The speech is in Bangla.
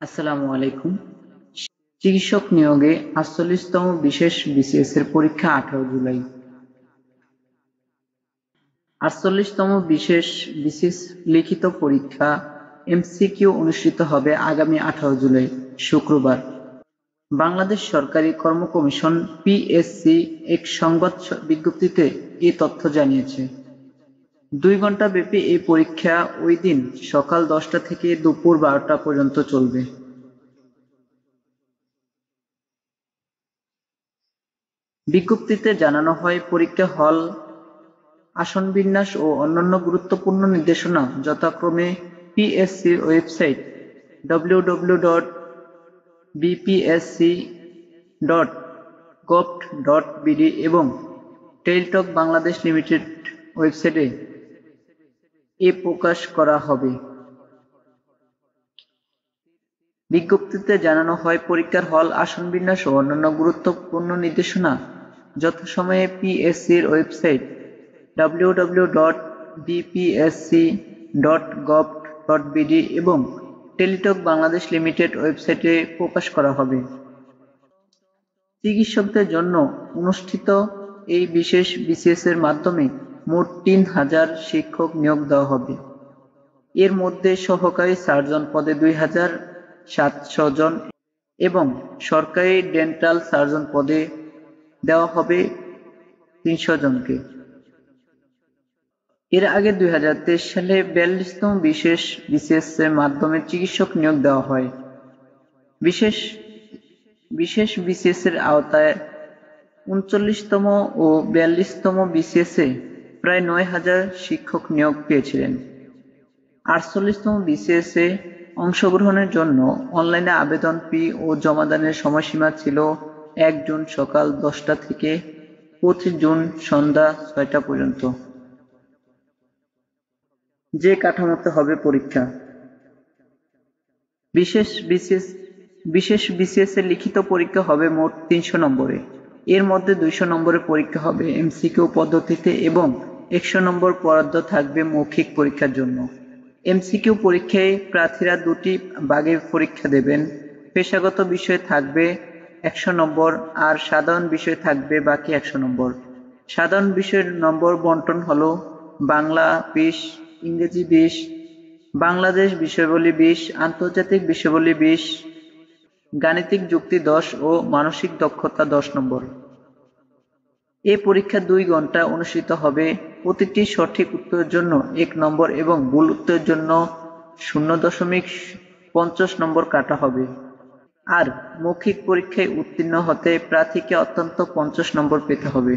আসসালামু আলাইকুম। চিকিৎসক নিয়োগে ৪৮তম বিশেষ বিসিএস এর পরীক্ষা ১৮ জুলাই। ৪৮তম বিশেষ বিসিএস লিখিত পরীক্ষা এমসিকিউ অনুষ্ঠিত হবে আগামী ১৮ জুলাই শুক্রবার। বাংলাদেশ সরকারি কর্ম কমিশন পিএসসি এক সংবাদ বিজ্ঞপ্তিতে এ তথ্য জানিয়েছে। ২ ঘণ্টা ব্যাপী এই পরীক্ষা ওই দিন সকাল ১০টা থেকে দুপুর ১২টা পর্যন্ত চলবে। বিজ্ঞপ্তিতে জানানো হয়, পরীক্ষা হল, আসন বিন্যাস ও অন্যান্য গুরুত্বপূর্ণ নির্দেশনা যথাক্রমে পিএসসির ওয়েবসাইট www.bpsc.gov.bd এবং টেলিটক বাংলাদেশ লিমিটেড ওয়েবসাইটে প্রকাশ করা হবে। বিজ্ঞপ্তিতে জানানো হয়, পরীক্ষার হল, আসন বিন্যাস ও অন্যান্য গুরুত্বপূর্ণ নির্দেশনা যথাসময়ে পিএসসির ওয়েবসাইট www.bpsc.gov.bd এবং টেলিটক বাংলাদেশ লিমিটেড ওয়েবসাইটে প্রকাশ করা হবে। চিকিৎসকদের জন্য অনুষ্ঠিত এই বিশেষ বিসিএস এর মাধ্যমে মোট ৩,০০০ শিক্ষক নিয়োগ দেওয়া হবে। এর মধ্যে সহকারী সার্জন পদে ২,৭০০ জন এবং সরকারি ডেন্টাল সার্জন পদে দেওয়া হবে ৩০০ জনকে। এর আগে ২০২৩ সালে ৪২তম বিশেষ বিসিএস এর মাধ্যমে চিকিৎসক নিয়োগ দেওয়া হয়। বিশেষ বিসিএস এর আওতায় ৩৯তম ও ৪২তম বিসিএস এ প্রায় ৯,০০০ শিক্ষক নিয়োগ পেয়েছিলেন। ৪৮তম বিসিএস এ অংশগ্রহণের জন্য অনলাইনে আবেদন ফি ও জমাদানের সময়সীমা ছিল ১ জুন সকাল ১০টা থেকে ২৫ জুন সন্ধ্যা ৬টা পর্যন্ত। যে কাঠামোতে হবে পরীক্ষা। বিশেষ বিসিএস এর লিখিত পরীক্ষা হবে মোট ৩০০ নম্বরে। এর মধ্যে ২০০ নম্বরের পরীক্ষা হবে এমসিকিউ পদ্ধতিতে এবং ১০০ নম্বর বরাদ্দ থাকবে মৌখিক পরীক্ষার জন্য। এমসিকিউ পরীক্ষায় প্রার্থীরা ২টি ভাগে পরীক্ষা দেবেন। পেশাগত বিষয় থাকবে ১০০ নম্বর আর সাধারণ বিষয় থাকবে বাকি ১০০ নম্বর। সাধারণ বিষয়ের নম্বর বন্টন হলো: বাংলা ২০, ইংরেজি ২০, বাংলাদেশ বিষয়াবলী ২০, আন্তর্জাতিক বিষয়াবলী ২০, গাণিতিক যুক্তি ১০ ও মানসিক দক্ষতা ১০ নম্বর। এই পরীক্ষা ২ ঘণ্টা অনুষ্ঠিত হবে। প্রতিটি সঠিক উত্তরের জন্য ১ নম্বর এবং ভুল উত্তরের জন্য ০.৫০ নম্বর কাটা হবে। আর মৌখিক পরীক্ষায় উত্তীর্ণ হতে প্রার্থীকে অন্তত ৫০ নম্বর পেতে হবে।